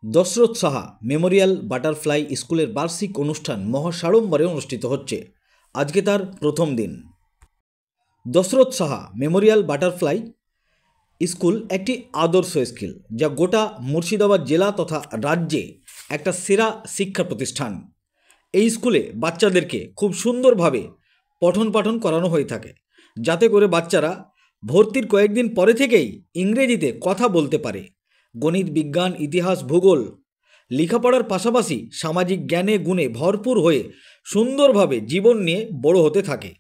Dasharath Saha memorial butterfly স্কুলের বার্ষিক অনুষ্ঠান মহাসাড়ম্বরে অনুষ্ঠিত হচ্ছে। আজকে তার প্রথম দিন। Dasharath Saha memorial butterfly school একটি আদর্শ স্কুল, যা গোটা মুর্শিদাবাদ জেলা তথা রাজ্যে একটা সেরা শিক্ষা প্রতিষ্ঠান। এই স্কুলে বাচ্চাদেরকে খুব সুন্দরভাবে পঠন পাঠন করানো হয়ে থাকে, যাতে করে বাচ্চারা ভর্তির কয়েকদিন পরে থেকেই ইংরেজিতে কথা বলতে পারে। গণিত, বিজ্ঞান, ইতিহাস, ভূগোল লেখাপড়ার পাশাপাশি সামাজিক জ্ঞানে গুণে ভরপুর হয়ে সুন্দরভাবে জীবন নিয়ে বড় হতে থাকে।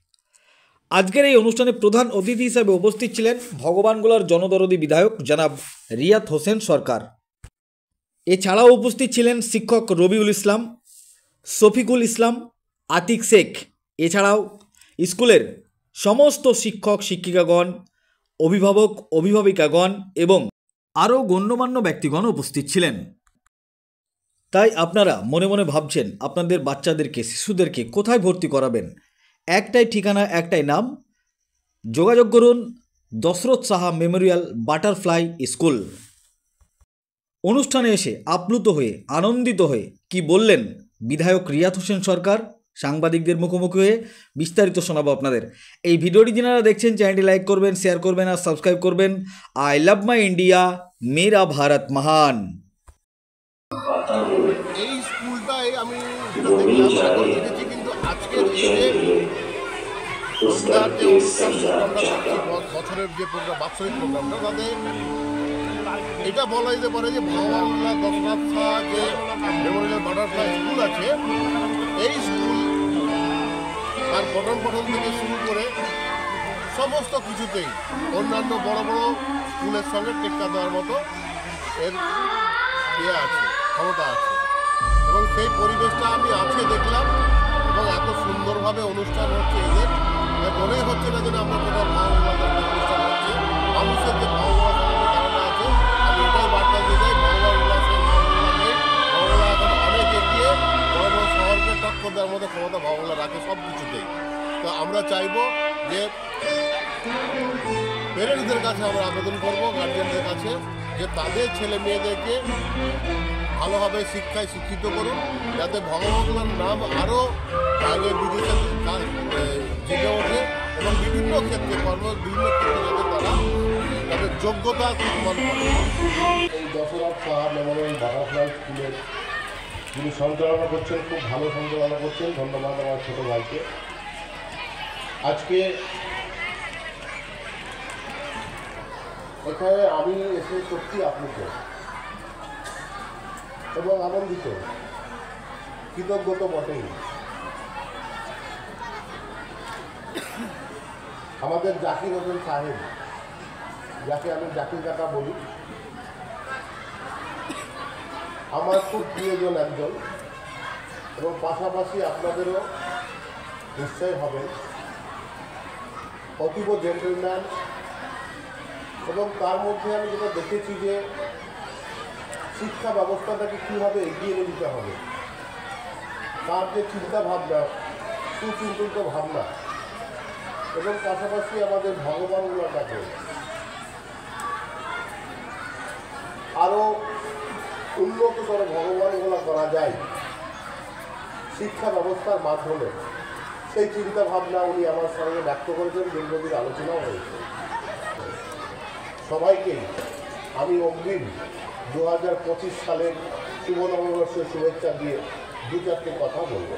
আজকের এই অনুষ্ঠানে প্রধান অতিথি হিসাবে উপস্থিত ছিলেন ভগবানগোলার জনদরদী বিধায়ক জনাব রিয়াত হোসেন সরকার। এছাড়াও উপস্থিত ছিলেন শিক্ষক রবিউল ইসলাম, শফিকুল ইসলাম, আতিক শেখ। এছাড়াও স্কুলের সমস্ত শিক্ষক শিক্ষিকাগণ, অভিভাবক অভিভাবিকাগণ এবং আরও গণ্যমান্য ব্যক্তিগণ উপস্থিত ছিলেন। তাই আপনারা মনে মনে ভাবছেন আপনাদের বাচ্চাদেরকে, শিশুদেরকে কোথায় ভর্তি করাবেন। একটাই ঠিকানা, একটাই নাম। যোগাযোগ করুন Dasharath Saha memorial butterfly school. অনুষ্ঠানে এসে আপ্লুত হয়ে, আনন্দিত হয়ে কি বললেন বিধায়ক রিয়াত হোসেন সরকার সাংবাদিকদের মুখোমুখি হয়ে, বিস্তারিত শোনাবো আপনাদের। এই ভিডিওটি যারা দেখছেন চ্যানেলটি লাইক করবেন, শেয়ার করবেন আর সাবস্ক্রাইব করবেন। আই লাভ মাই ইন্ডিয়া, মেরা ভারত মহান। এই স্কুলটাই আমি যেটা দেখলাম দেখেছি, কিন্তু আজকের সন্ধ্যার যে বছরের যে প্রোগ্রাম, বাৎসরিক প্রোগ্রামটা, তাতে এটা বলা যেতে পারে যে ভগবানগোলা দশরথ সাহা যে মেমোরিয়াল বাটারফ্লাই স্কুল আছে, এই স্কুল তার পঠন পাঠন থেকে শুরু করে সমস্ত কিছুতেই অন্যান্য বড় বড় স্কুলের সঙ্গে টেক্কা দেওয়ার মতো এর ইয়ে আছে, ক্ষমতা আছে। এবং সেই পরিবেশটা আমি আছে দেখলাম, এবং এত সুন্দরভাবে অনুষ্ঠান হচ্ছে এদের, মনেই হচ্ছে না যেন আমরা কোথাও ভগবানগোলা অনুষ্ঠান হচ্ছে। মানুষের যে ভগবান ধারণা আছে, আমি এটাই বার্তা দিয়ে যাই, ভগবানগোলা এখন অনেক এগিয়ে বড় বড় শহরকে টক্কর দেওয়ার মতো ক্ষমতা ভগবানগোলা রাখে সব কিছুতেই। তো আমরা চাইব যে প্যারেন্টসদের কাছে আমরা আবেদন করব, গার্জিয়ানদের কাছে, যে তাদের ছেলে মেয়েদেরকে ভালোভাবে শিক্ষায় শিক্ষিত করুন, যাতে ভগবানগোলার নাম আরও আগে বিদেশে জেগে ওঠে এবং বিভিন্ন ক্ষেত্রে বিভিন্ন ক্ষেত্রে যাতে তারা তাদের যোগ্যতা প্রমাণ করে। এই দশরথ সাহা মেমোরিয়াল বাটারফ্লাই স্কুলের যিনি সঞ্চালনা করছেন, খুব ভালো সঞ্চালনা করছেন, ধন্যবাদ আমার ছোটো ভাইকে। আজকে এখানে আমি এসে সত্যি আপ্লুত এবং আনন্দিত, কৃতজ্ঞ তো বটেই। আমাদের জাকির হোসেন সাহেব, যাকে আমি জাকির কাকা বলি, আমার খুব প্রিয়জন একজন, এবং পাশাপাশি আপনাদেরও নিশ্চয় হবেন, অতীব জেন্টলম্যান। এবং তার মধ্যে আমি যেটা দেখেছি যে শিক্ষা ব্যবস্থাটাকে কীভাবে এগিয়ে নিয়ে যেতে হবে, তার যে চিন্তা ভাবনা, সুচিন্তিত ভাবনা, এবং পাশাপাশি আমাদের ভগবানগোলাটাকে আরও উন্নততর ভগবানগোলা করা যায় শিক্ষা ব্যবস্থার মাধ্যমে, সেই চিন্তা ভাবনা উনি আমার সঙ্গে ব্যক্ত করেছেন, দীর্ঘদিন আলোচনাও হয়েছে। সবাইকেই আমি অগ্রিম 2025 সালের শুভ নববর্ষের শুভেচ্ছা দিয়ে দু চারটে কথা বলব।